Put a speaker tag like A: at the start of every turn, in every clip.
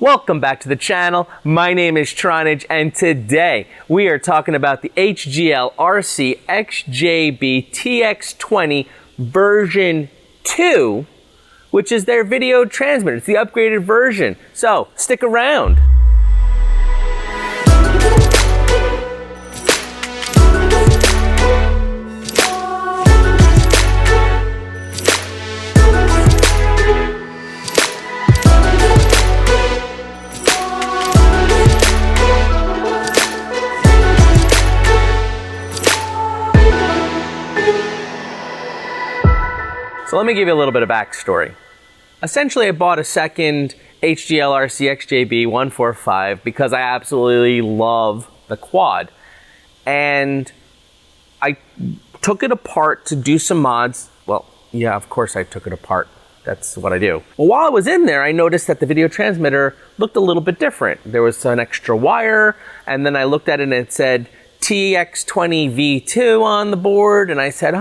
A: Welcome back to the channel. My name is Tronage, and today we are talking about the HGLRC XJB TX20 version 2, which is their video transmitter. It's the upgraded version. So stick around. So let me give you a little bit of backstory. Essentially, I bought a second HGLRC XJB 145 because I absolutely love the quad. And I took it apart to do some mods. Well, yeah, of course I took it apart. That's what I do. Well, while I was in there, I noticed that the video transmitter looked a little bit different. There was an extra wire, and then I looked at it and it said TX20 V2 on the board, and I said,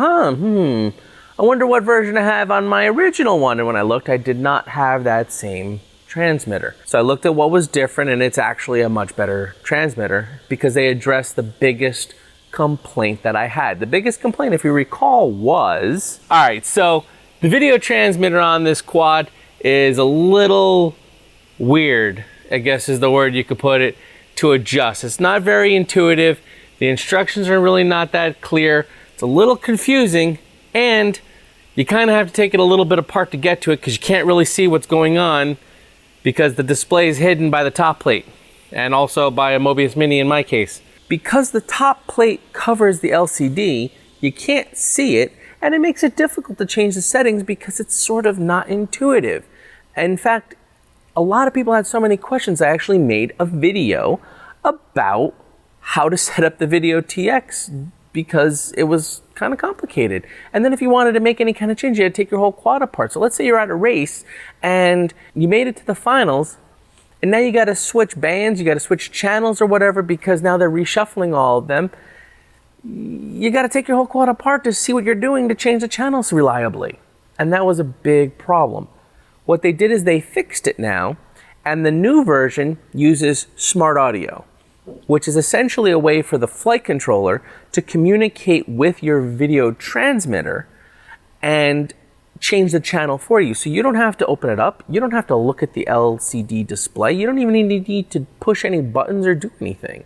A: I wonder what version I have on my original one. And when I looked, I did not have that same transmitter. So I looked at what was different, and it's actually a much better transmitter because they addressed the biggest complaint that I had. The biggest complaint, if you recall, was, all right, so the video transmitter on this quad is a little weird, I guess is the word you could put it, to adjust. It's not very intuitive. The instructions are really not that clear. It's a little confusing, and you kind of have to take it a little bit apart to get to it because you can't really see what's going on because the display is hidden by the top plate and also by a Mobius Mini in my case. Because the top plate covers the LCD, you can't see it, and it makes it difficult to change the settings because it's sort of not intuitive. In fact, a lot of people had so many questions, I actually made a video about how to set up the Video TX because it was kind of complicated. And then if you wanted to make any kind of change, you had to take your whole quad apart. So let's say you're at a race and you made it to the finals, and now you got to switch bands, you got to switch channels or whatever because now they're reshuffling all of them. You got to take your whole quad apart to see what you're doing to change the channels reliably. And that was a big problem. What they did is they fixed it now, and the new version uses smart audio, which is essentially a way for the flight controller to communicate with your video transmitter and change the channel for you. So you don't have to open it up. You don't have to look at the LCD display. You don't even need to push any buttons or do anything.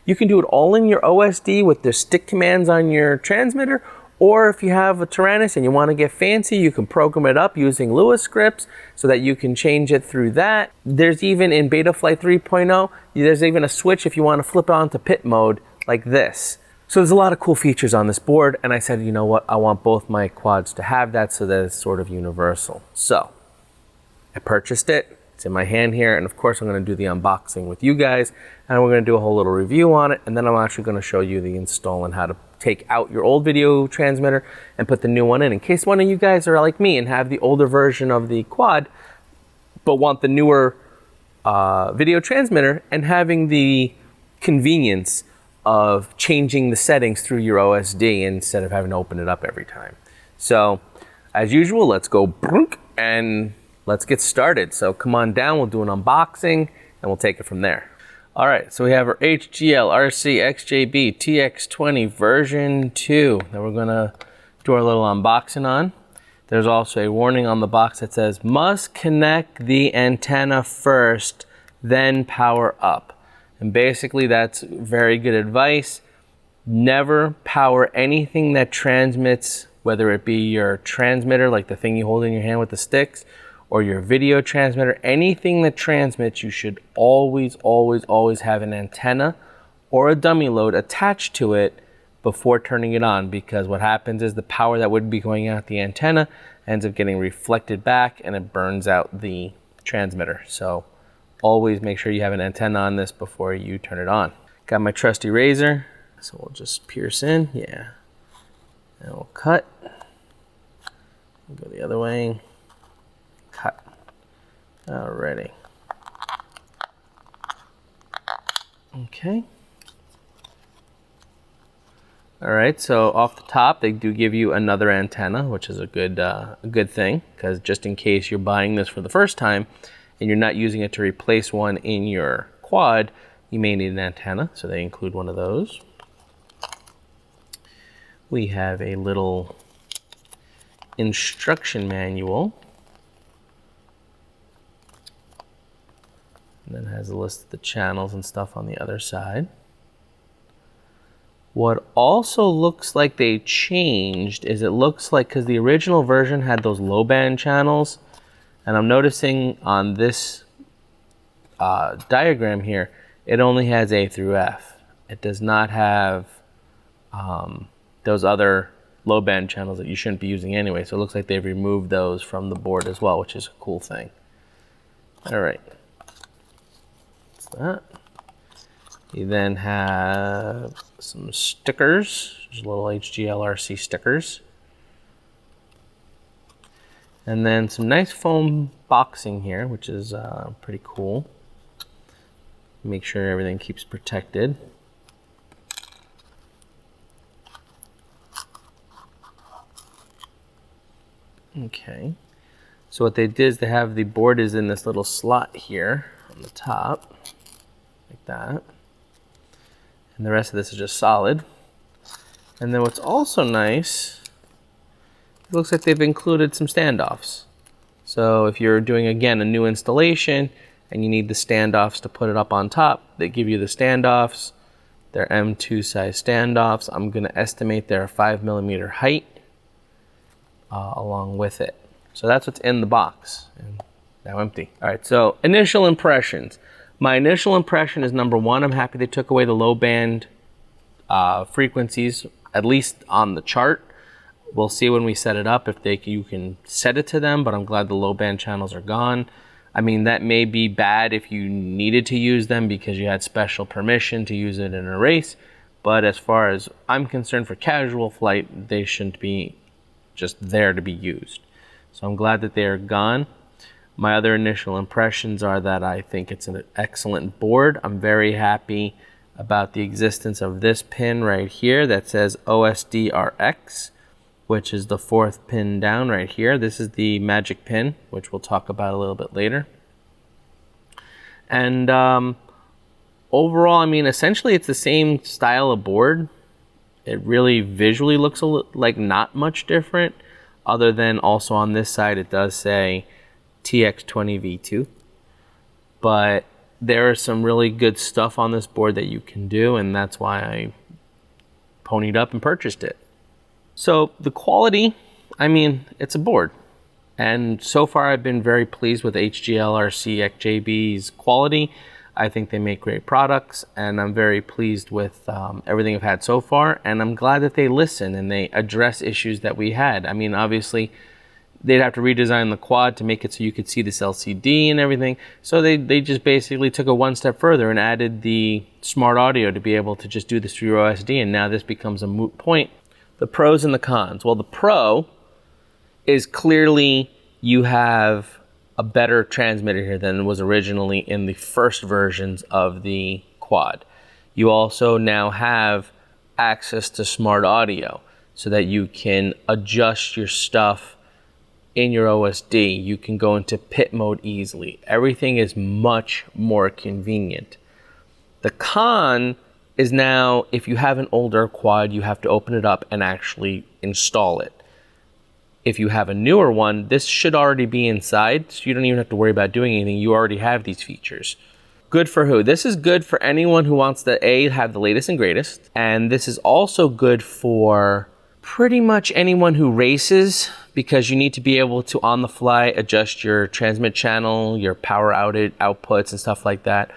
A: You can do it all in your OSD with the stick commands on your transmitter, or if you have a Tronage and you want to get fancy, you can program it up using Lua scripts so that you can change it through that. There's even in Betaflight 3.0, there's even a switch if you want to flip it onto pit mode like this. So there's a lot of cool features on this board, and I said, you know what, I want both my quads to have that so that it's sort of universal. So I purchased it. It's in my hand here, and of course I'm going to do the unboxing with you guys, and we're going to do a whole little review on it, and then I'm actually going to show you the install and how to take out your old video transmitter and put the new one in case one of you guys are like me and have the older version of the quad but want the newer video transmitter and having the convenience of changing the settings through your OSD instead of having to open it up every time. So as usual, let's go and let's get started. So come on down, we'll do an unboxing and we'll take it from there. All right, so we have our HGLRC XJB TX20 version 2 that we're gonna do our little unboxing on. There's also a warning on the box that says, must connect the antenna first, then power up. And basically that's very good advice. Never power anything that transmits, whether it be your transmitter, like the thing you hold in your hand with the sticks, or your video transmitter, anything that transmits, you should always have an antenna or a dummy load attached to it before turning it on, because what happens is the power that would be going out the antenna ends up getting reflected back and it burns out the transmitter. So always make sure you have an antenna on this before you turn it on. Got my trusty razor, so we'll just pierce in, yeah. And we'll cut, we'll go the other way. Cut. Alrighty. Okay. Alright, so off the top, they do give you another antenna, which is a good thing, because just in case you're buying this for the first time and you're not using it to replace one in your quad, you may need an antenna, so they include one of those. We have a little instruction manual, and then has a list of the channels and stuff on the other side. What also looks like they changed is it looks like, because the original version had those low band channels, and I'm noticing on this diagram here, it only has A through F. It does not have those other low band channels that you shouldn't be using anyway. So it looks like they've removed those from the board as well, which is a cool thing. All right. That's that. You then have some stickers, just little HGLRC stickers. And then some nice foam boxing here, which is pretty cool. Make sure everything keeps protected. Okay, so what they did is they have the board is in this little slot here on the top, like that. And the rest of this is just solid. And then what's also nice, it looks like they've included some standoffs. So if you're doing, again, a new installation and you need the standoffs to put it up on top, they give you the standoffs. They're M2 size standoffs. I'm gonna estimate they're a 5mm height along with it. So that's what's in the box, and now empty. All right, so initial impressions. My initial impression is, number one, I'm happy they took away the low band frequencies, at least on the chart. We'll see when we set it up if you can set it to them, but I'm glad the low band channels are gone. I mean, that may be bad if you needed to use them because you had special permission to use it in a race, but as far as I'm concerned, for casual flight, they shouldn't be just there to be used. So I'm glad that they are gone. My other initial impressions are that I think it's an excellent board. I'm very happy about the existence of this pin right here that says OSDRX, which is the 4th pin down right here. This is the magic pin, which we'll talk about a little bit later. And overall, I mean, essentially it's the same style of board. It really visually looks like not much different, other than also on this side it does say TX20 V2. But there is some really good stuff on this board that you can do, and that's why I ponied up and purchased it. So the quality, I mean, it's a board. And so far I've been very pleased with HGLRC XJB's quality. I think they make great products, and I'm very pleased with everything I've had so far, and I'm glad that they listen and they address issues that we had. I mean, obviously, they'd have to redesign the quad to make it so you could see this LCD and everything, so they just basically took it one step further and added the smart audio to be able to just do this through your OSD, and now this becomes a moot point. The pros and the cons. Well, the pro is clearly you have a better transmitter here than was originally in the first versions of the quad. You also now have access to smart audio so that you can adjust your stuff in your OSD. You can go into pit mode easily. Everything is much more convenient. The con is now, if you have an older quad, you have to open it up and actually install it. If you have a newer one, this should already be inside, so you don't even have to worry about doing anything. You already have these features. Good for who? This is good for anyone who wants to have the latest and greatest, and this is also good for pretty much anyone who races, because you need to be able to, on the fly, adjust your transmit channel, your power outputs and stuff like that.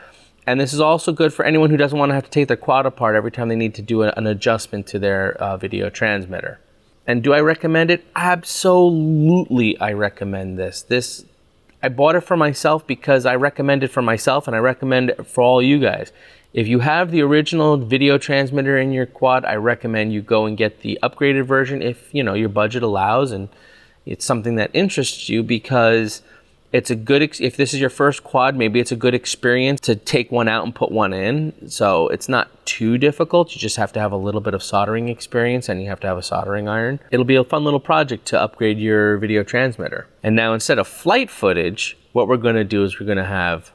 A: And this is also good for anyone who doesn't want to have to take their quad apart every time they need to do an adjustment to their video transmitter. And do I recommend it? Absolutely, I recommend this. I bought it for myself because I recommend it for myself, and I recommend it for all you guys. If you have the original video transmitter in your quad, I recommend you go and get the upgraded version if your budget allows and it's something that interests you, because It's a good, if this is your first quad, maybe it's a good experience to take one out and put one in. So it's not too difficult. You just have to have a little bit of soldering experience and you have to have a soldering iron. It'll be a fun little project to upgrade your video transmitter. And now instead of flight footage, what we're gonna do is we're gonna have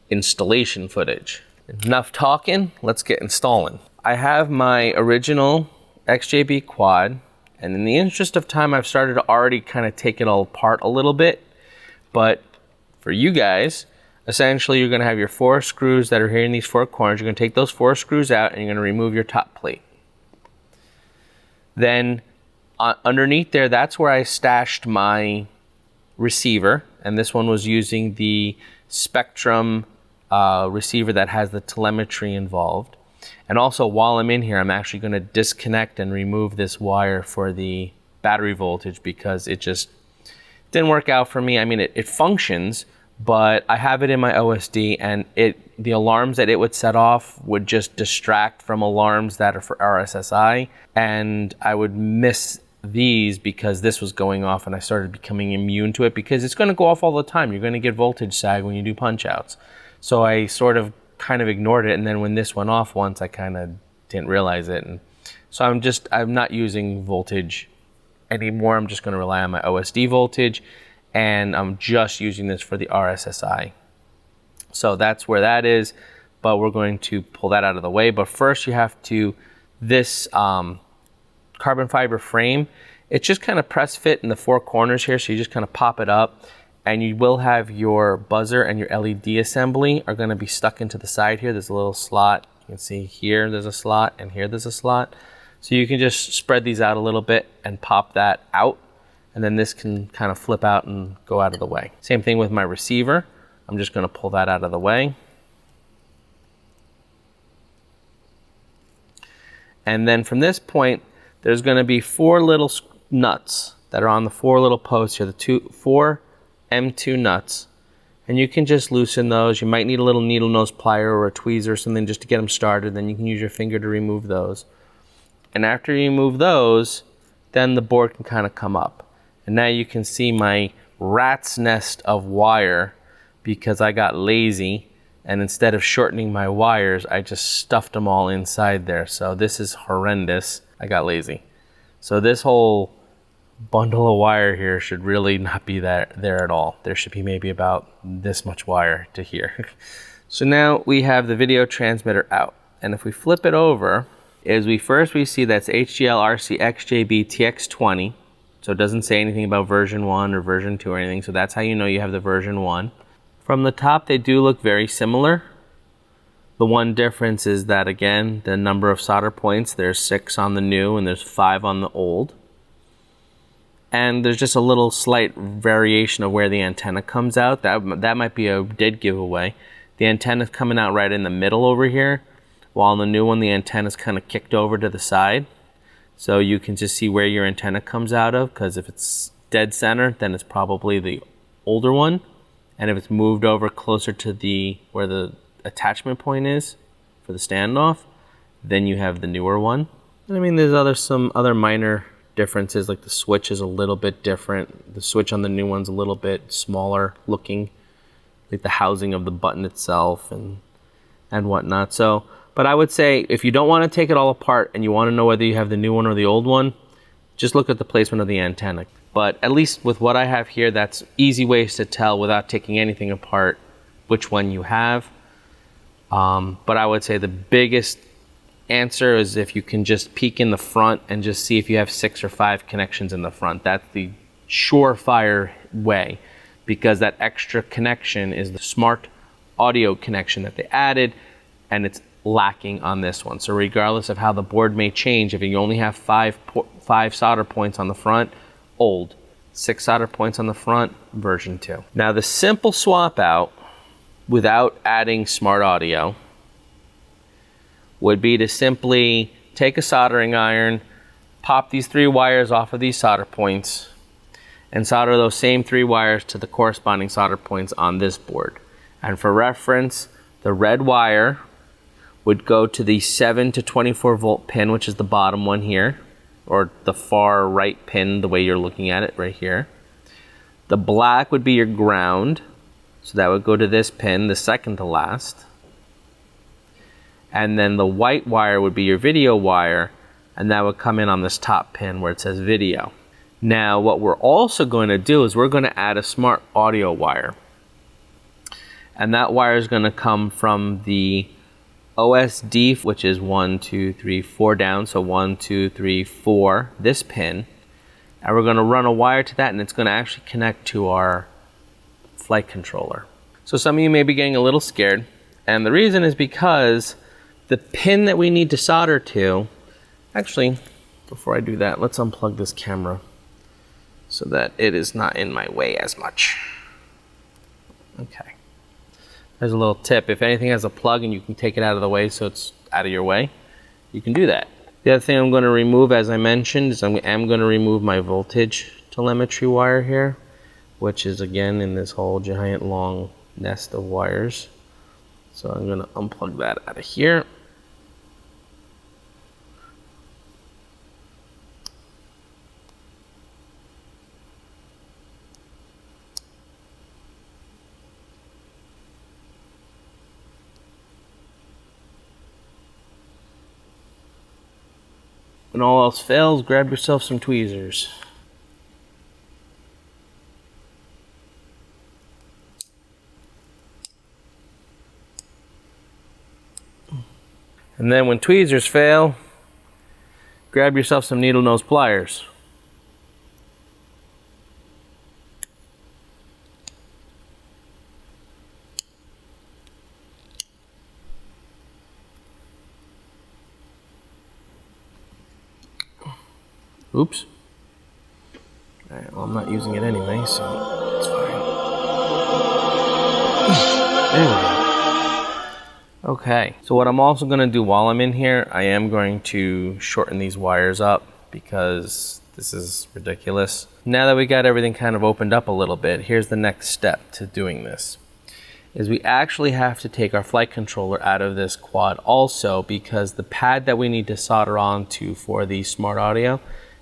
A: installation footage. Enough talking, let's get installing. I have my original XJB quad, and in the interest of time, I've started to already kind of take it all apart a little bit. But for you guys, essentially you're gonna have your 4 screws that are here in these 4 corners. You're gonna take those 4 screws out and you're gonna remove your top plate. Then underneath there, that's where I stashed my receiver. And this one was using the Spectrum receiver that has the telemetry involved. And also while I'm in here, I'm actually gonna disconnect and remove this wire for the battery voltage because it just didn't work out for me. I mean, it functions, but I have it in my OSD and the alarms that it would set off would just distract from alarms that are for RSSI, and I would miss these because this was going off and I started becoming immune to it because it's going to go off all the time. You're going to get voltage sag when you do punch outs. So I sort of kind of ignored it, and then when this went off once, I kind of didn't realize it. And so I'm not using voltage anymore. I'm just going to rely on my OSD voltage, and I'm just using this for the RSSI. So that's where that is, but we're going to pull that out of the way. But first you have to, this carbon fiber frame, it's just kind of press fit in the 4 corners here, so you just kind of pop it up, and you will have your buzzer and your LED assembly are going to be stuck into the side here. There's a little slot. You can see here there's a slot, and here there's a slot. So you can just spread these out a little bit and pop that out, and then this can kind of flip out and go out of the way. Same thing with my receiver. I'm just going to pull that out of the way. And then from this point, there's going to be 4 little nuts that are on the 4 little posts here, the 4 M2 nuts. And you can just loosen those. You might need a little needle nose plier or a tweezer or something just to get them started. Then you can use your finger to remove those. And after you remove those, then the board can kind of come up. And now you can see my rat's nest of wire because I got lazy, and instead of shortening my wires, I just stuffed them all inside there. So this is horrendous. I got lazy. So this whole bundle of wire here should really not be there at all. There should be maybe about this much wire to here. So now we have the video transmitter out. And if we flip it over, we see that's HGLRC XJB TX20. So it doesn't say anything about version 1 or version 2 or anything. So that's how you know you have the version 1. From the top, they do look very similar. The one difference is that, again, the number of solder points, there's 6 on the new and there's 5 on the old. And there's just a little slight variation of where the antenna comes out. That might be a dead giveaway. The antenna's coming out right in the middle over here, while on the new one, the antenna's kind of kicked over to the side. So you can just see where your antenna comes out of, because if it's dead center, then it's probably the older one. And if it's moved over closer to where the attachment point is for the standoff, then you have the newer one. I mean, there's some other minor differences, like the switch is a little bit different. The switch on the new one's a little bit smaller looking, like the housing of the button itself and whatnot. So, but I would say if you don't want to take it all apart and you want to know whether you have the new one or the old one, just look at the placement of the antenna. But at least with what I have here, that's easy ways to tell without taking anything apart which one you have. But I would say the biggest answer is if you can just peek in the front and just see if you have 6 or 5 connections in the front. That's the surefire way, because that extra connection is the smart audio connection that they added, and it's lacking on this one. So regardless of how the board may change, if you only have 5 solder points on the front, old. 6 solder points on the front, version 2. Now the simple swap out without adding smart audio would be to simply take a soldering iron, pop these 3 wires off of these solder points, and solder those same 3 wires to the corresponding solder points on this board. And for reference, the red wire would go to the 7 to 24 volt pin, which is the bottom one here, or the far right pin, the way you're looking at it right here. The black would be your ground. So that would go to this pin, the second to last. And then the white wire would be your video wire, and that would come in on this top pin where it says video. Now what we're also going to do is we're going to add a smart audio wire. And that wire is going to come from the OSD, which is 1, 2, 3, 4 down, so 1, 2, 3, 4, this pin. And we're going to run a wire to that, and it's going to actually connect to our flight controller. So some of you may be getting a little scared, and the reason is because the pin that we need to solder to, actually, before I do that, let's unplug this camera so that it is not in my way as much. Okay. There's a little tip. If anything has a plug and you can take it out of the way so it's out of your way, you can do that. The other thing I'm going to remove, as I mentioned, is I am going to remove my voltage telemetry wire here, which is again in this whole giant long nest of wires. So I'm going to unplug that out of here. When all else fails, grab yourself some tweezers. And then when tweezers fail, grab yourself some needle nose pliers. Oops. Alright, well, I'm not using it anyway, so it's fine. There we go. Okay, so what I'm also going to do while I'm in here, I am going to shorten these wires up because this is ridiculous. Now that we got everything kind of opened up a little bit, here's the next step to doing this. Is we actually have to take our flight controller out of this quad also, because the pad that we need to solder onto for the smart audio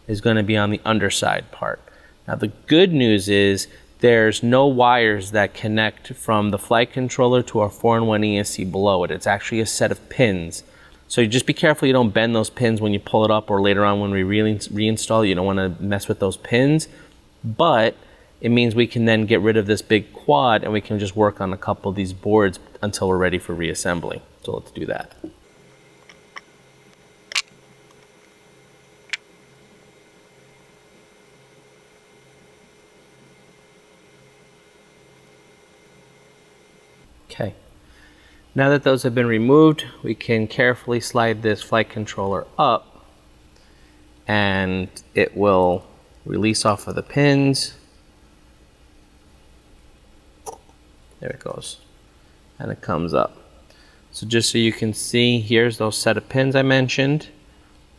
A: is going to be on the underside part. Now the good news is there's no wires that connect from the flight controller to our 4-in-1 ESC below it. It's actually a set of pins. So you just be careful you don't bend those pins when you pull it up, or later on when we reinstall it, you don't want to mess with those pins. But it means we can then get rid of this big quad and we can just work on a couple of these boards until we're ready for reassembly. So let's do that. Okay, now that those have been removed, we can carefully slide this flight controller up and it will release off of the pins. There it goes, and it comes up. So just so you can see, here's those set of pins I mentioned,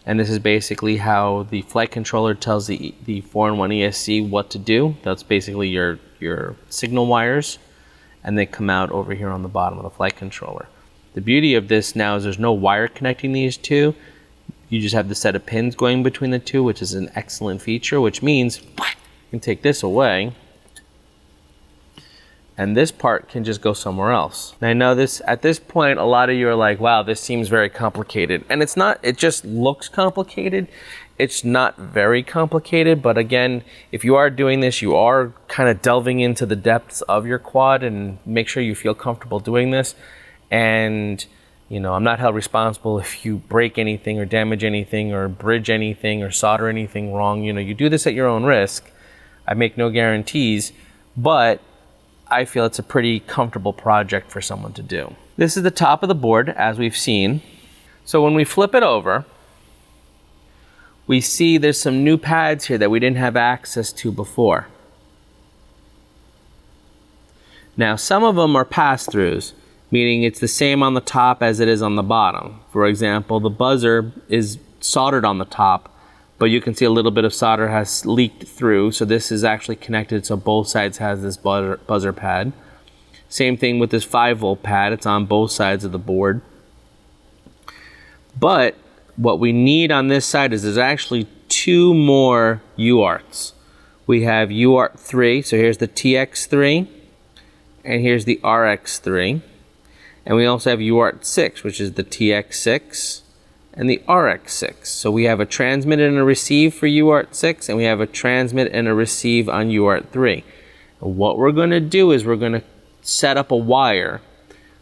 A: and this is basically how the flight controller tells the 4-in-1 ESC what to do. That's basically your signal wires, and they come out over here on the bottom of the flight controller. The beauty of this now is there's no wire connecting these two. You just have the set of pins going between the two, which is an excellent feature, which means you can take this away and this part can just go somewhere else. Now I know this, at this point, a lot of you are like, wow, this seems very complicated. And it's not, it just looks complicated. It's not very complicated, but again, if you are doing this, you are kind of delving into the depths of your quad, and make sure you feel comfortable doing this. And you know, I'm not held responsible if you break anything or damage anything or bridge anything or solder anything wrong. You know, you do this at your own risk. I make no guarantees, but I feel it's a pretty comfortable project for someone to do. This is the top of the board, as we've seen. So when we flip it over, we see there's some new pads here that we didn't have access to before. Now, some of them are pass-throughs, meaning it's the same on the top as it is on the bottom. For example, the buzzer is soldered on the top, but you can see a little bit of solder has leaked through, so this is actually connected so both sides has this buzzer pad. Same thing with this 5-volt pad, it's on both sides of the board. But what we need on this side is there's actually two more UARTs. We have UART3, so here's the TX3, and here's the RX3. And we also have UART6, which is the TX6 and the RX6. So we have a transmit and a receive for UART6, and we have a transmit and a receive on UART3. And what we're going to do is we're going to set up a wire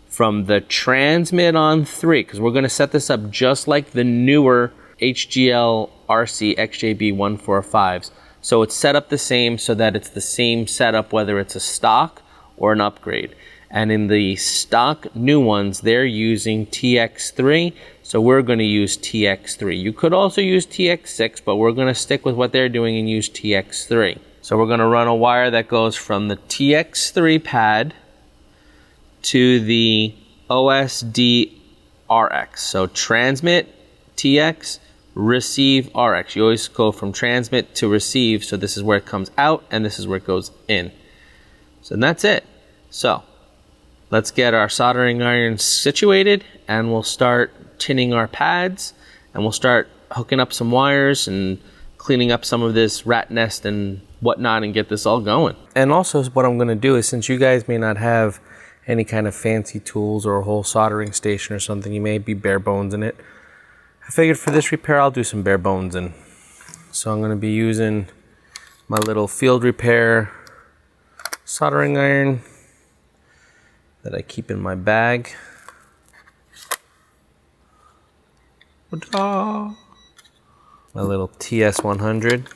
A: from the transmit on 3, because we're going to set this up just like the newer HGLRC XJB 145s. So it's set up the same so that it's the same setup whether it's a stock or an upgrade. And in the stock new ones, they're using TX3, so we're going to use TX3. You could also use TX6, but we're going to stick with what they're doing and use TX3. So we're going to run a wire that goes from the TX3 pad to the OSD RX. So transmit TX, receive RX. You always go from transmit to receive, so this is where it comes out and this is where it goes in. So that's it. So let's get our soldering iron situated, and we'll start tinning our pads, and we'll start hooking up some wires and cleaning up some of this rat nest and whatnot and get this all going. And also what I'm going to do is, since you guys may not have any kind of fancy tools or a whole soldering station or something, you may be bare bones in it. I figured for this repair I'll do some bare bones in. So I'm going to be using my little field repair soldering iron that I keep in my bag. My little TS100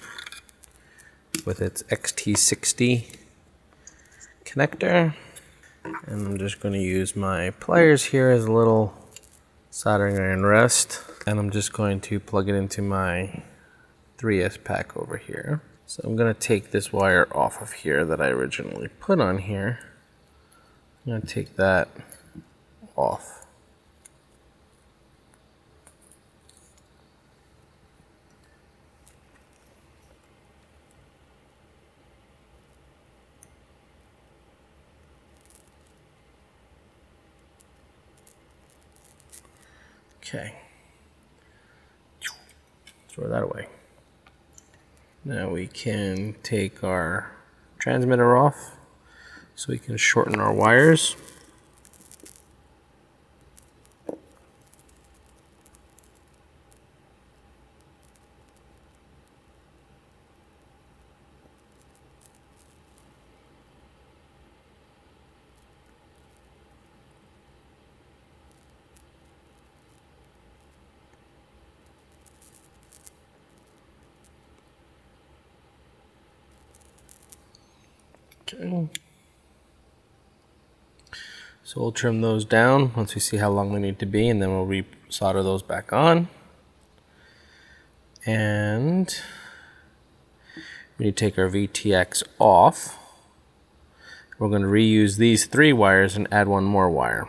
A: with its XT60 connector. And I'm just going to use my pliers here as a little soldering iron rest. And I'm just going to plug it into my 3S pack over here. So I'm going to take this wire off of here that I originally put on here. I'm going to take that off. Okay, throw that away. Now we can take our transmitter off so we can shorten our wires. Okay. So we'll trim those down once we see how long they need to be, and then we'll re-solder those back on. And we need to take our VTX off. We're going to reuse these 3 wires and add 1 more wire.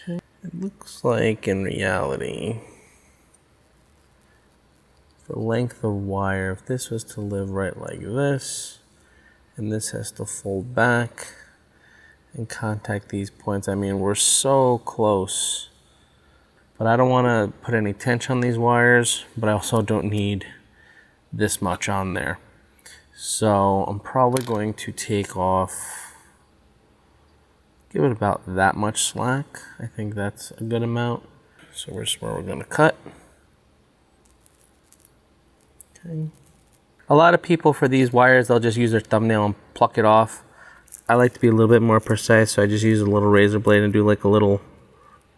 A: Okay, it looks like in reality, the length of wire, if this was to live right like this, and this has to fold back and contact these points, I mean, we're so close. But I don't want to put any tension on these wires, but I also don't need this much on there. So I'm probably going to take off, give it about that much slack. I think that's a good amount. So here's where we're going to cut. Okay. A lot of people for these wires, they'll just use their thumbnail and pluck it off. I like to be a little bit more precise, so I just use a little razor blade and do like a little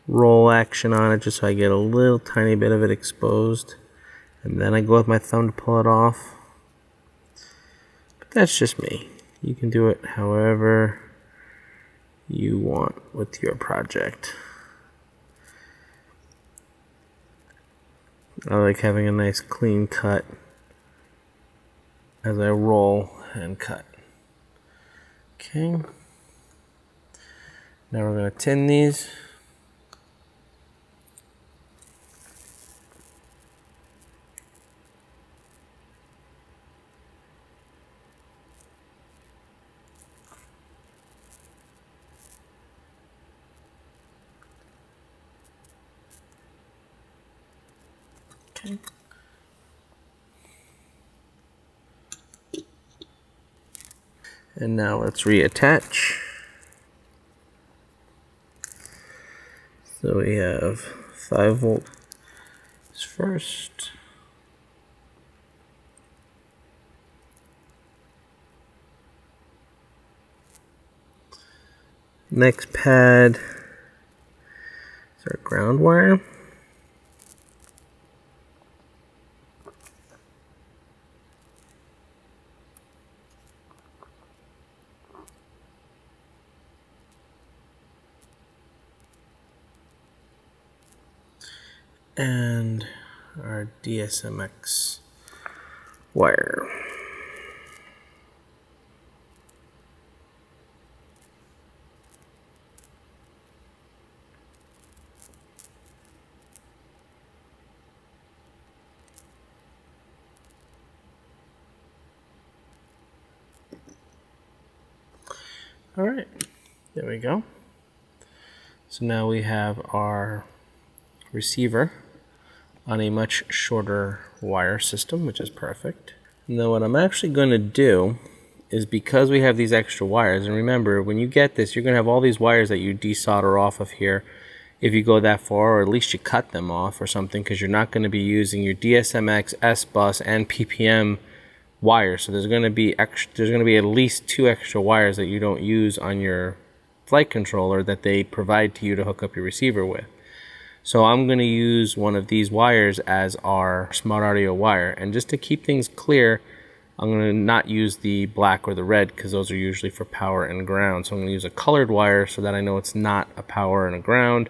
A: roll action on it just so I get a little tiny bit of it exposed. And then I go with my thumb to pull it off. But that's just me. You can do it however you want with your project. I like having a nice clean cut as I roll and cut. Okay. Now we're going to tin these. Okay. And now let's reattach. So we have 5 volts first. Next pad is our ground wire. And our DSMX wire. All right, there we go. So now we have our receiver on a much shorter wire system, which is perfect. And then what I'm actually going to do is, because we have these extra wires, and remember, when you get this, you're going to have all these wires that you desolder off of here if you go that far, or at least you cut them off or something, because you're not going to be using your DSMX, S-Bus, and PPM wires. So there's going to be at least 2 extra wires that you don't use on your flight controller that they provide to you to hook up your receiver with. So I'm going to use one of these wires as our smart audio wire. And just to keep things clear, I'm going to not use the black or the red, because those are usually for power and ground. So I'm going to use a colored wire so that I know it's not a power and a ground.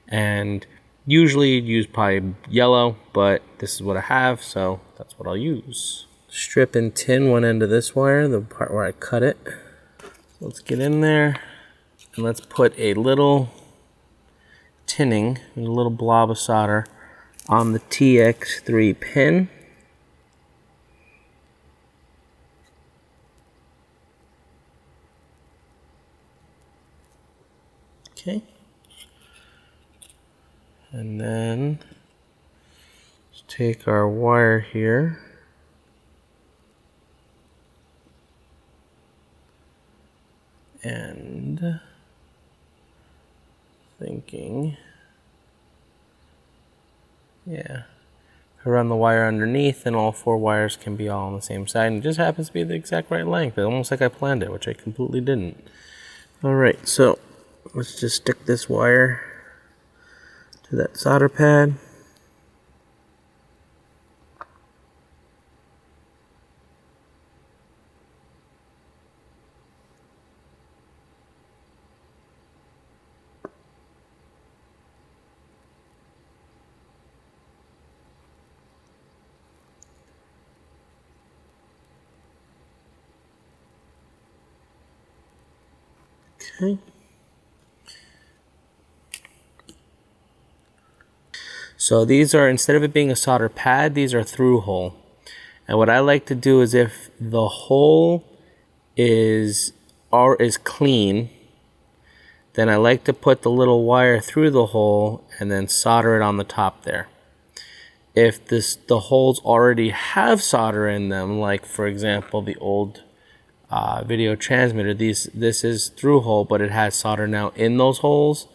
A: And usually you'd use probably yellow, but this is what I have, so that's what I'll use. Strip and tin one end of this wire, the part where I cut it. Let's get in there and let's put a little tinning, a little blob of solder on the TX3 pin. Okay. And then let's take our wire here. And thinking, yeah, I run the wire underneath and all 4 wires can be all on the same side, and it just happens to be the exact right length, almost like I planned it, which I completely didn't. Alright, so let's just stick this wire to that solder pad. Okay. So these are, instead of it being a solder pad, these are through hole. And what I like to do is, if the hole is clean, then I like to put the little wire through the hole and then solder it on the top there. If the holes already have solder in them, like for example the old video transmitter, this is through hole, but it has solder now in those holes,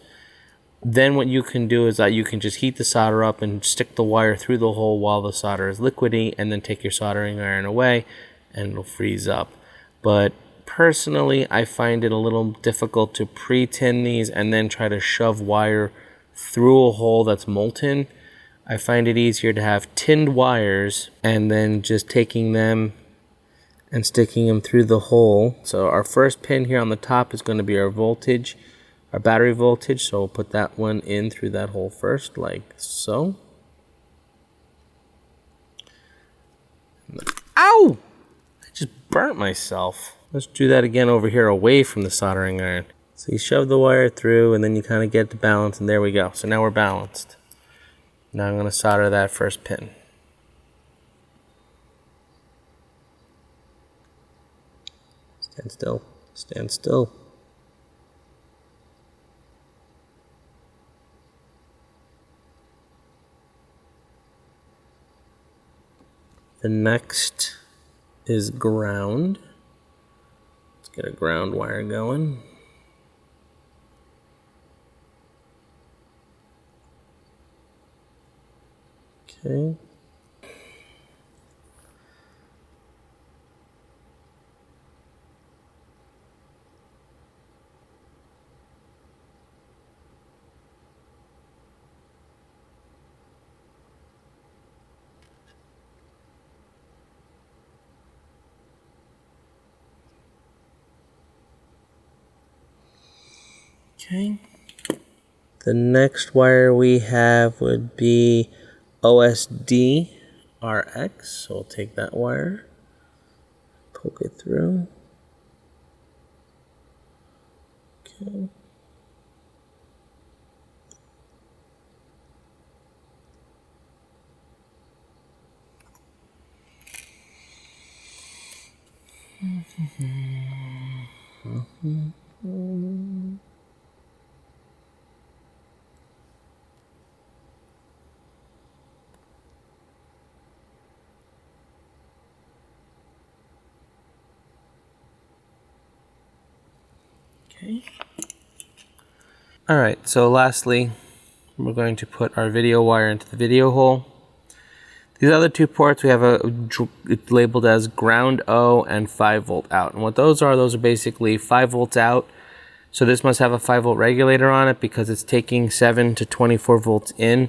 A: then what you can do is that you can just heat the solder up and stick the wire through the hole while the solder is liquidy, and then take your soldering iron away and it'll freeze up. But personally, I find it a little difficult to pre-tin these and then try to shove wire through a hole that's molten. I find it easier to have tinned wires and then just taking them and sticking them through the hole. So our first pin here on the top is going to be our voltage, our battery voltage. So we'll put that one in through that hole first, like so. Ow! I just burnt myself. Let's do that again over here away from the soldering iron. So you shove the wire through and then you kind of get the balance, and there we go. So now we're balanced. Now I'm going to solder that first pin. Stand still. Stand still. The next is ground. Let's get a ground wire going. Okay. Okay. The next wire we have would be OSD RX. So we'll take that wire, poke it through. Okay. Okay. All right, so lastly, we're going to put our video wire into the video hole. These other two ports we have it's labeled as ground O and 5 volt out. And what those are basically 5 volts out. So this must have a 5 volt regulator on it because it's taking 7 to 24 volts in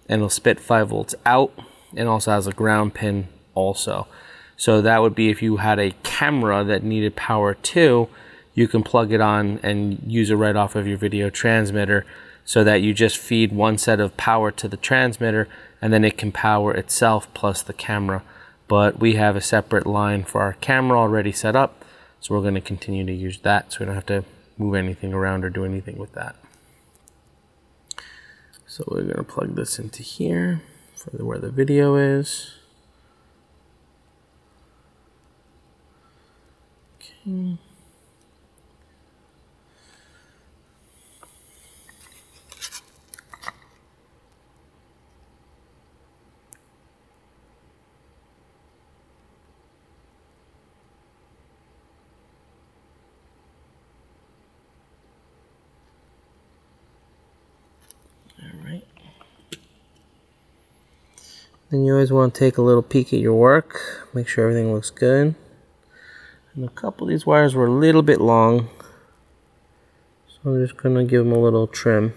A: and it'll spit 5 volts out, and also has a ground pin also. So that would be if you had a camera that needed power too, you can plug it on and use it right off of your video transmitter, so that you just feed one set of power to the transmitter and then it can power itself plus the camera. But we have a separate line for our camera already set up, so we're going to continue to use that so we don't have to move anything around or do anything with that. So we're going to plug this into here for where the video is. Okay. Then you always want to take a little peek at your work, make sure everything looks good. And a couple of these wires were a little bit long, so I'm just going to give them a little trim.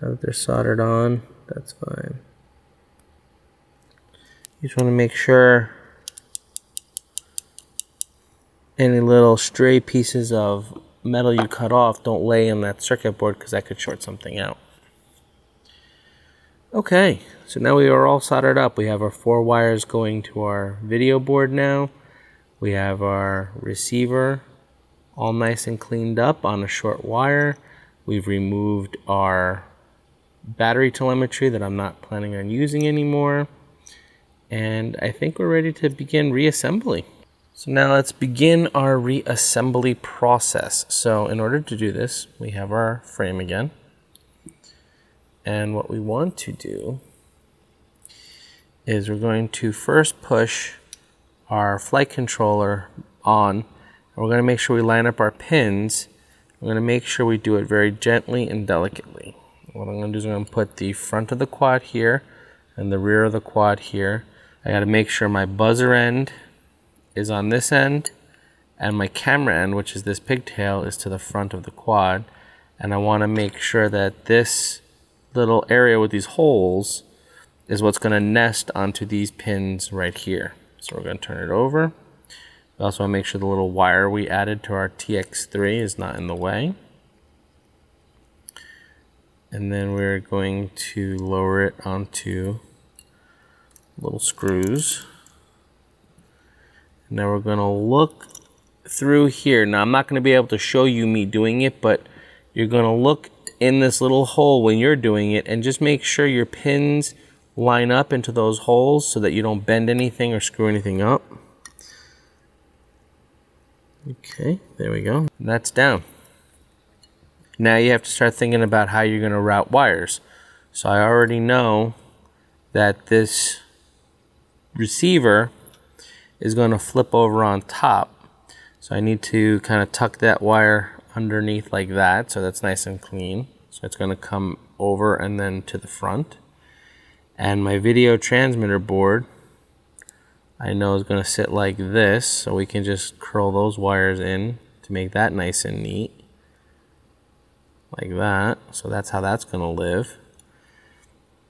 A: Now that they're soldered on, that's fine. You just want to make sure any little stray pieces of metal you cut off don't lay on that circuit board, because that could short something out. Okay, so now we are all soldered up. We have our 4 wires going to our video board now. We have our receiver all nice and cleaned up on a short wire. We've removed our battery telemetry that I'm not planning on using anymore. And I think we're ready to begin reassembly. So now let's begin our reassembly process. So in order to do this, we have our frame again. And what we want to do is we're going to first push our flight controller on. And we're going to make sure we line up our pins. We're going to make sure we do it very gently and delicately. What I'm going to do is I'm going to put the front of the quad here and the rear of the quad here. I got to make sure my buzzer end is on this end and my camera end, which is this pigtail, is to the front of the quad. And I want to make sure that this little area with these holes is what's going to nest onto these pins right here. So we're going to turn it over. We also want to make sure the little wire we added to our TX3 is not in the way. And then we're going to lower it onto little screws. Now we're gonna look through here. Now I'm not gonna be able to show you me doing it, but you're gonna look in this little hole when you're doing it and just make sure your pins line up into those holes so that you don't bend anything or screw anything up. Okay, there we go. That's down. Now you have to start thinking about how you're gonna route wires. So I already know that this receiver is gonna flip over on top. So I need to kind of tuck that wire underneath like that, so that's nice and clean. So it's going to come over and then to the front. And my video transmitter board, I know is going to sit like this, so we can just curl those wires in to make that nice and neat. Like that. So that's how that's going to live.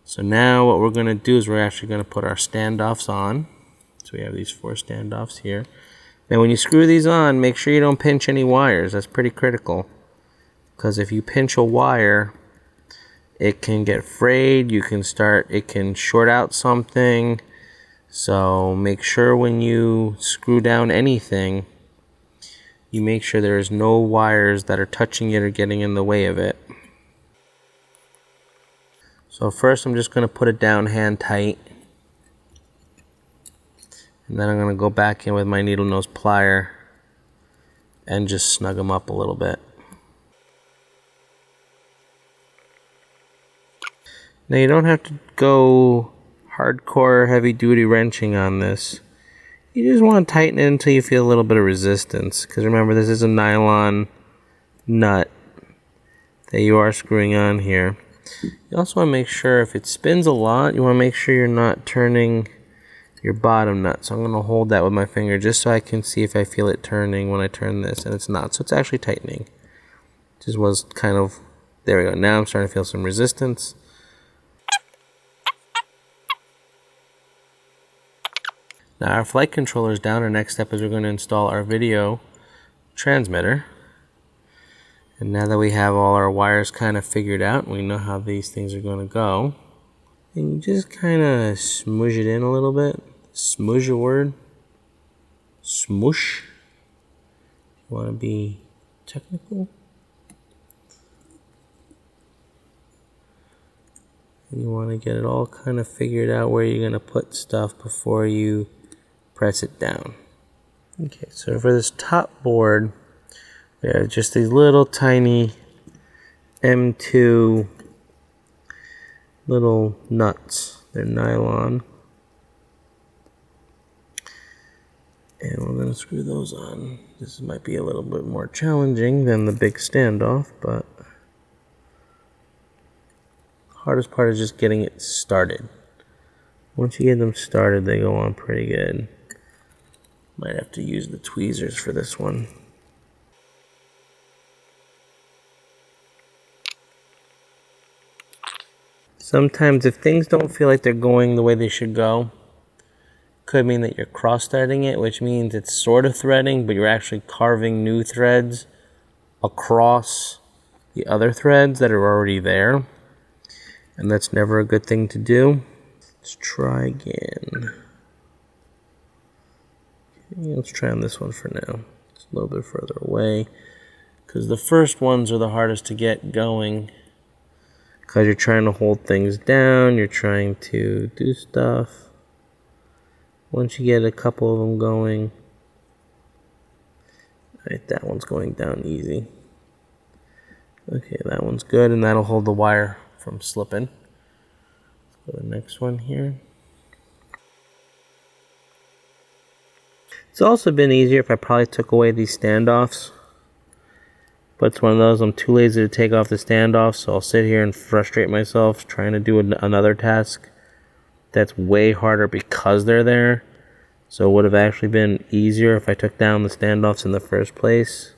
A: So now what we're going to do is we're actually going to put our standoffs on. So we have these 4 standoffs here. Now when you screw these on, make sure you don't pinch any wires. That's pretty critical. Because if you pinch a wire, it can get frayed. It can short out something. So make sure when you screw down anything, you make sure there's no wires that are touching it or getting in the way of it. So first I'm just going to put it down hand tight. And then I'm going to go back in with my needle nose plier and just snug them up a little bit. Now you don't have to go hardcore heavy duty wrenching on this. You just want to tighten it until you feel a little bit of resistance. Because remember, this is a nylon nut that you are screwing on here. You also want to make sure if it spins a lot, you want to make sure you're not turning your bottom nut. So I'm going to hold that with my finger just so I can see if I feel it turning when I turn this, and it's not. So it's actually tightening. Just was kind of, there we go. Now I'm starting to feel some resistance. Now our flight controller is down. Our next step is we're going to install our video transmitter. And now that we have all our wires kind of figured out, we know how these things are going to go. And you just kind of smoosh it in a little bit. Smoosh a word. Smoosh. You want to be technical. And you want to get it all kind of figured out where you're going to put stuff before you press it down. Okay, so for this top board, we have just these little tiny M2 little nuts. They're nylon. And we're going to screw those on. This might be a little bit more challenging than the big standoff, but the hardest part is just getting it started. Once you get them started, they go on pretty good. Might have to use the tweezers for this one. Sometimes if things don't feel like they're going the way they should go, could mean that you're cross-threading it, which means it's sort of threading, but you're actually carving new threads across the other threads that are already there. And that's never a good thing to do. Let's try again. Okay, let's try on this one for now. It's a little bit further away, because the first ones are the hardest to get going. Because you're trying to hold things down, you're trying to do stuff. Once you get a couple of them going, right, that one's going down easy. Okay, that one's good, and that'll hold the wire from slipping. Let's go to the next one here. It's also been easier if I probably took away these standoffs. But it's one of those, I'm too lazy to take off the standoff, so I'll sit here and frustrate myself trying to do another task that's way harder because they're there. So it would have actually been easier if I took down the standoffs in the first place,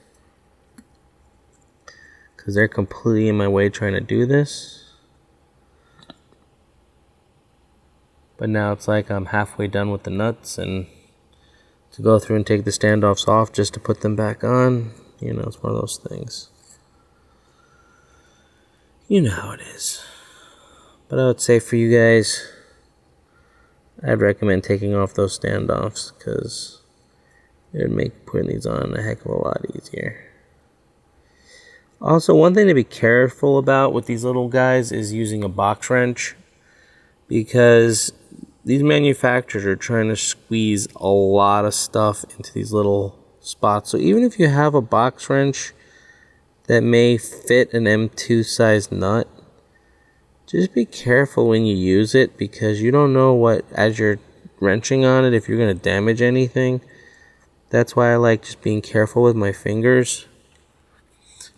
A: because they're completely in my way trying to do this. But now it's like I'm halfway done with the nuts, and to go through and take the standoffs off just to put them back on, you know, it's one of those things. You know how it is. But I would say for you guys, I'd recommend taking off those standoffs, because It would make putting these on a heck of a lot easier. Also, one thing to be careful about with these little guys is using a box wrench, because these manufacturers are trying to squeeze a lot of stuff into these little spots. So even if you have a box wrench that may fit an M2 size nut, just be careful when you use it, because you don't know what, as you're wrenching on it, if you're going to damage anything. That's why I like just being careful with my fingers.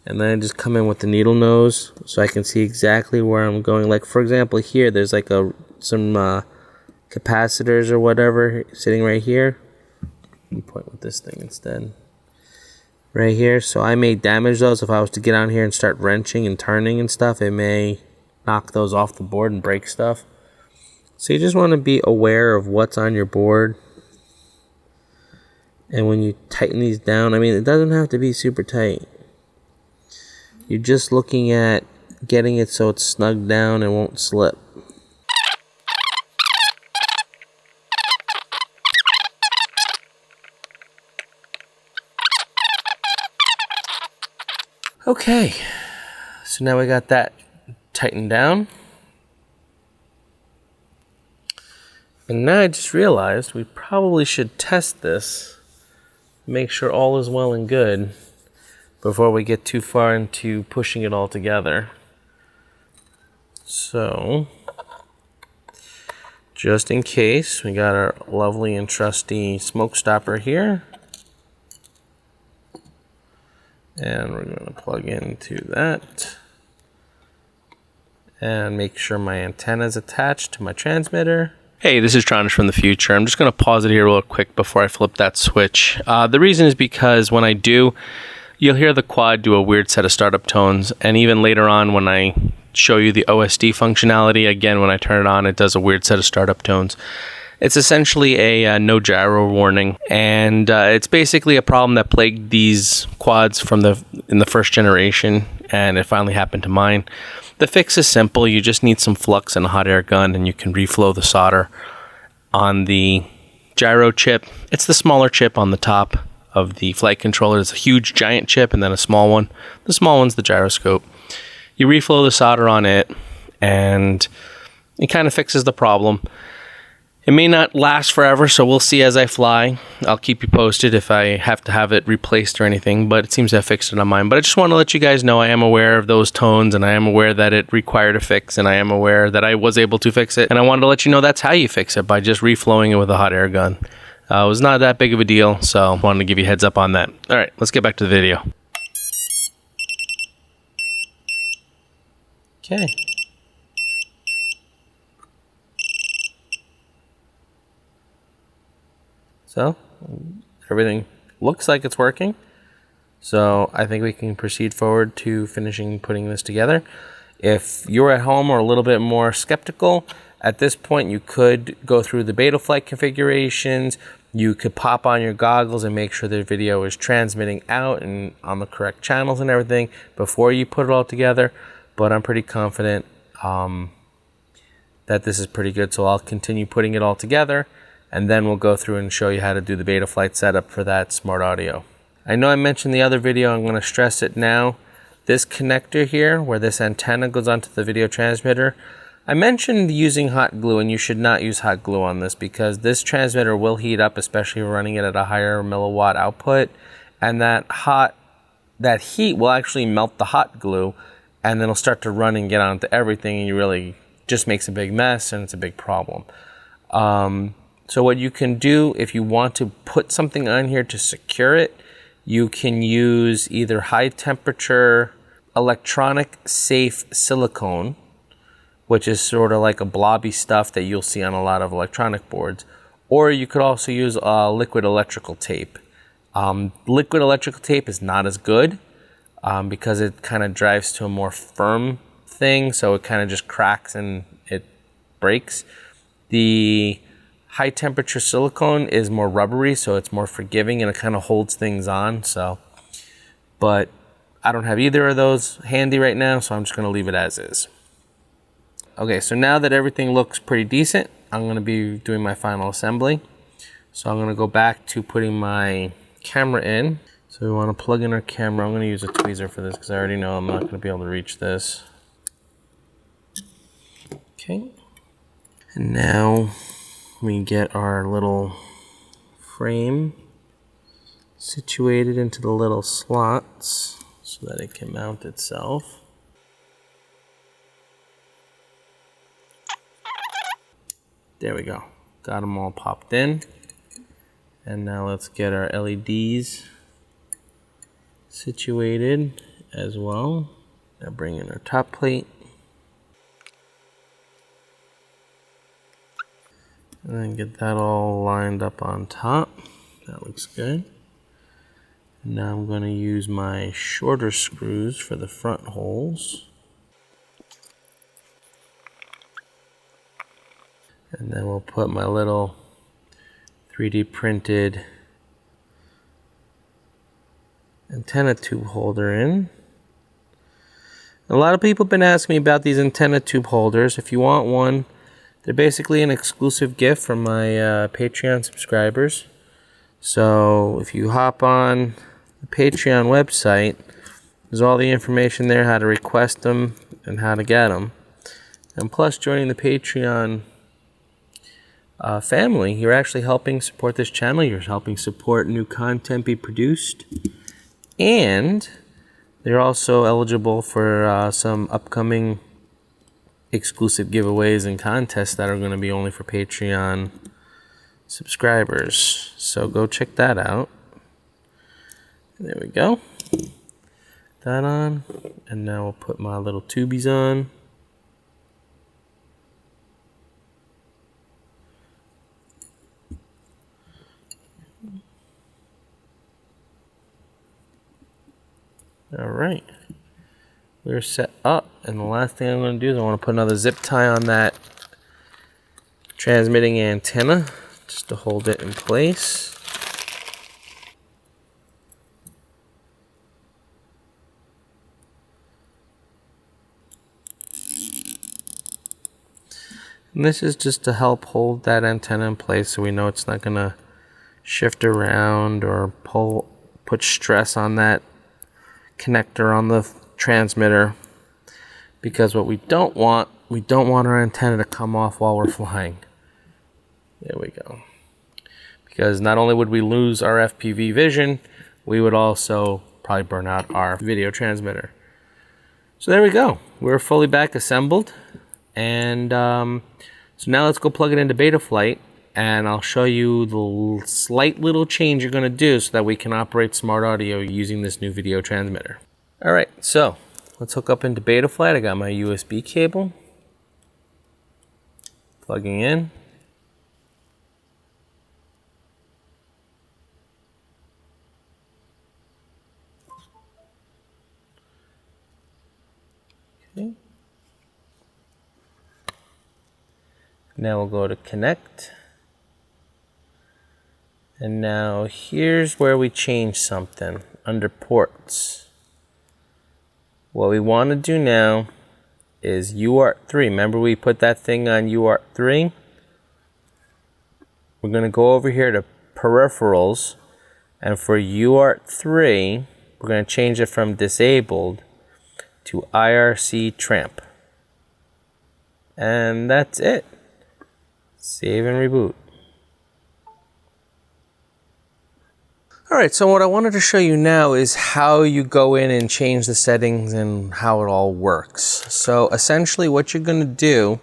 A: And then I just come in with the needle nose so I can see exactly where I'm going. Like, for example, here there's like some capacitors or whatever sitting right here. Let me point with this thing instead. Right here. So I may damage those. If I was to get on here and start wrenching and turning and stuff, it may knock those off the board and break stuff. So you just want to be aware of what's on your board. And when you tighten these down, I mean, it doesn't have to be super tight. You're just looking at getting it so it's snug down and won't slip. Okay, so now we got that tightened down. And now I just realized we probably should test this, make sure all is well and good before we get too far into pushing it all together. So, just in case, we got our lovely and trusty smoke stopper here. And we're going to plug into that. And make sure my antenna is attached to my transmitter. Hey, this is Tronage from the future. I'm just going to pause it here real quick before I flip that switch. The reason is because when I do, you'll hear the quad do a weird set of startup tones. And even later on when I show you the OSD functionality, again, when I turn it on, it does a weird set of startup tones. It's essentially a no gyro warning. And it's basically a problem that plagued these quads in the first generation. And it finally happened to mine. The fix is simple. You just need some flux and a hot air gun, and you can reflow the solder on the gyro chip. It's the smaller chip on the top of the flight controller. There's a huge giant chip and then a small one. The small one's the gyroscope. You reflow the solder on it, and it kind of fixes the problem. It may not last forever, so we'll see as I fly. I'll keep you posted if I have to have it replaced or anything, but it seems to have fixed it on mine. But I just want to let you guys know I am aware of those tones, and I am aware that it required a fix, and I am aware that I was able to fix it. And I wanted to let you know that's how you fix it, by just reflowing it with a hot air gun. It was not that big of a deal, so I wanted to give you a heads up on that. All right, let's get back to the video. Okay. So, everything looks like it's working. So, I think we can proceed forward to finishing putting this together. If you're at home or a little bit more skeptical, at this point you could go through the Betaflight configurations. You could pop on your goggles and make sure the video is transmitting out and on the correct channels and everything before you put it all together. But I'm pretty confident that this is pretty good. So, I'll continue putting it all together. And then we'll go through and show you how to do the Betaflight setup for that smart audio. I know I mentioned the other video, I'm going to stress it now. This connector here, where this antenna goes onto the video transmitter, I mentioned using hot glue, and you should not use hot glue on this because this transmitter will heat up, especially if you're running it at a higher milliwatt output. And that heat will actually melt the hot glue, and then it'll start to run and get onto everything, and you really just makes a big mess, and it's a big problem. So what you can do if you want to put something on here to secure it, you can use either high temperature electronic safe silicone, which is sort of like a blobby stuff that you'll see on a lot of electronic boards, or you could also use liquid electrical tape. Liquid electrical tape is not as good because it kind of drives to a more firm thing, so it kind of just cracks and it breaks. The high temperature silicone is more rubbery, so it's more forgiving and it kind of holds things on. But I don't have either of those handy right now, so I'm just going to leave it as is. Okay, so now that everything looks pretty decent, I'm going to be doing my final assembly. So I'm going to go back to putting my camera in. So we want to plug in our camera. I'm going to use a tweezer for this because I already know I'm not going to be able to reach this. Okay. And now we get our little frame situated into the little slots so that it can mount itself. There we go. Got them all popped in. And now let's get our LEDs situated as well. Now bring in our top plate. And then get that all lined up on top. That looks good. And now I'm going to use my shorter screws for the front holes. And then we'll put my little 3D printed antenna tube holder in. A lot of people have been asking me about these antenna tube holders. If you want one, they're basically an exclusive gift from my Patreon subscribers. So if you hop on the Patreon website, there's all the information there, how to request them and how to get them. And plus, joining the Patreon family, you're actually helping support this channel. You're helping support new content be produced. And they're also eligible for some upcoming exclusive giveaways and contests that are going to be only for Patreon subscribers. So go check that out. There we go. That on. And now we'll put my little tubies on. All right, we're set up, and the last thing I'm going to do is I want to put another zip tie on that transmitting antenna just to hold it in place. And this is just to help hold that antenna in place so we know it's not going to shift around or put stress on that connector on the transmitter, because what we don't want our antenna to come off while we're flying. There we go. Because not only would we lose our FPV vision, we would also probably burn out our video transmitter. So there we go. We're fully back assembled, and so now let's go plug it into Betaflight, and I'll show you the slight little change you're going to do so that we can operate smart audio using this new video transmitter. All right, so let's hook up into Betaflight. I got my USB cable plugging in. Okay. Now we'll go to connect. And now here's where we change something under ports. What we want to do now is UART3. Remember we put that thing on UART3? We're going to go over here to peripherals, and for UART3, we're going to change it from disabled to IRC tramp. And that's it. Save and reboot. Alright, so what I wanted to show you now is how you go in and change the settings and how it all works. So essentially what you're going to do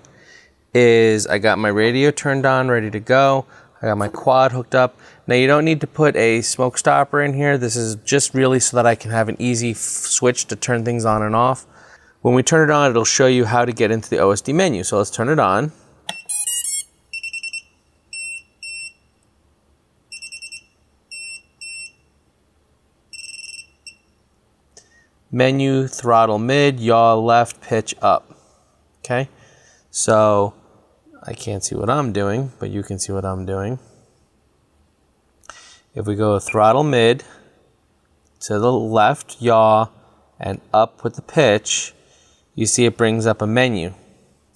A: is, I got my radio turned on, ready to go. I got my quad hooked up. Now you don't need to put a smoke stopper in here. This is just really so that I can have an easy switch to turn things on and off. When we turn it on, it'll show you how to get into the OSD menu. So let's turn it on. Menu, throttle mid, yaw left, pitch up. Okay, so I can't see what I'm doing, but you can see what I'm doing. If we go throttle mid, to the left, yaw, and up with the pitch, you see it brings up a menu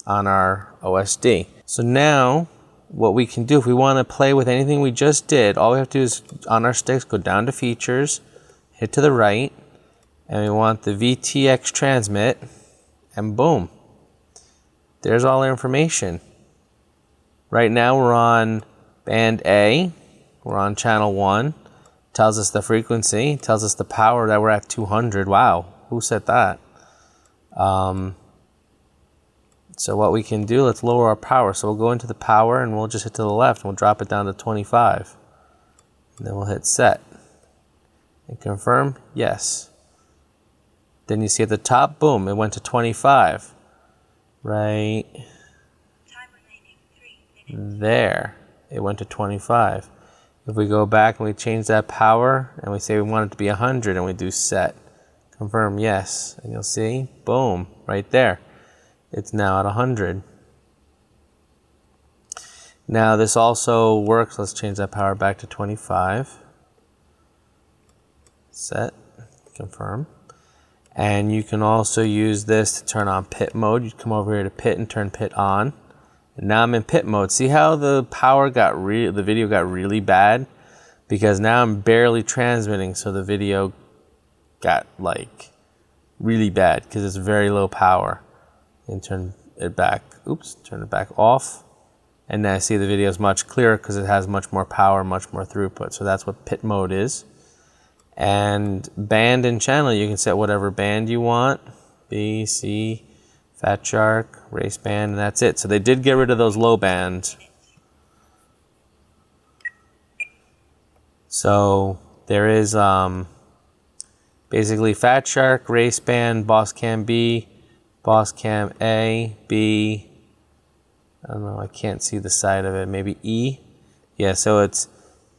A: on our OSD. So now
B: what we can do, if we want to play with anything we just did, all we have to do is on our sticks, go down to features, hit to the right, and we want the VTX transmit, and boom. There's all our information. Right now we're on band A, we're on channel 1, tells us the frequency, tells us the power that we're at 200. Wow, who said that? So what we can do, let's lower our power. So we'll go into the power and we'll just hit to the left and we'll drop it down to 25. And then we'll hit set. And confirm, yes. Then you see at the top, boom, it went to 25. Right there, it went to 25. If we go back and we change that power and we say we want it to be 100 and we do set, confirm, yes. And you'll see, boom, right there. It's now at 100. Now this also works. Let's change that power back to 25. Set, confirm. And you can also use this to turn on pit mode. You come over here to pit and turn pit on. And now I'm in pit mode. See how the power got the video got really bad? Because now I'm barely transmitting, so the video got like really bad because it's very low power. And turn it back, oops, turn it back off. And now I see the video is much clearer because it has much more power, much more throughput. So that's what pit mode is. And band and channel, you can set whatever band you want. B, C, Fat Shark, Race Band, and that's it. So they did get rid of those low bands. So there is basically Fat Shark, Race Band, Boss Cam B, Boss Cam A, B, I don't know, I can't see the side of it, maybe E. Yeah, so it's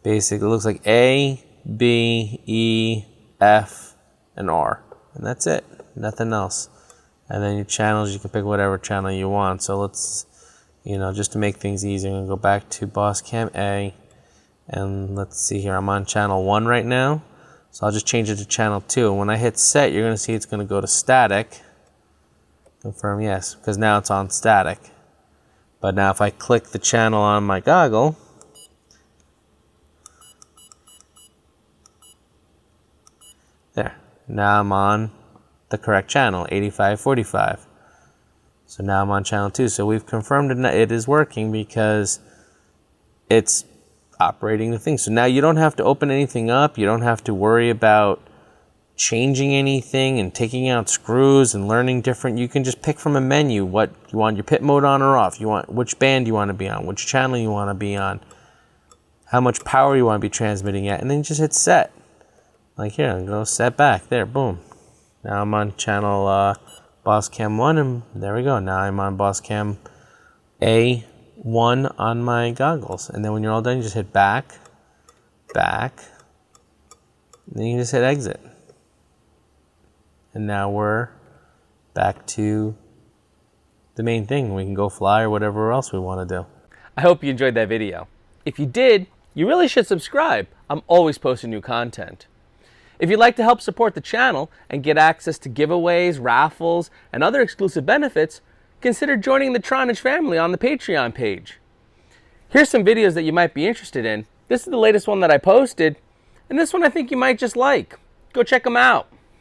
B: basically, it looks like A, B, E, F, and R. And that's it, nothing else. And then your channels, you can pick whatever channel you want. So let's, you know, just to make things easier, I'm gonna go back to Boss Cam A. And let's see here, I'm on channel 1 right now. So I'll just change it to channel 2. And when I hit set, you're gonna see it's gonna go to static. Confirm yes, because now it's on static. But now if I click the channel on my goggle, there, now I'm on the correct channel, 8545. So now I'm on channel 2. So we've confirmed it is working because it's operating the thing. So now you don't have to open anything up. You don't have to worry about changing anything and taking out screws and learning different. You can just pick from a menu what you want your pit mode on or off. You want which band you want to be on, which channel you want to be on, how much power you want to be transmitting at, and then you just hit set. Like here, I'm going to set back. There, boom. Now I'm on channel Boss Cam 1, and there we go. Now I'm on Boss Cam A1 on my goggles. And then when you're all done, you just hit back, back, and then you just hit exit. And now we're back to the main thing. We can go fly or whatever else we want to do.
A: I hope you enjoyed that video. If you did, you really should subscribe. I'm always posting new content. If you'd like to help support the channel and get access to giveaways, raffles, and other exclusive benefits, consider joining the Tronage family on the Patreon page. Here's some videos that you might be interested in. This is the latest one that I posted, and this one I think you might just like. Go check them out.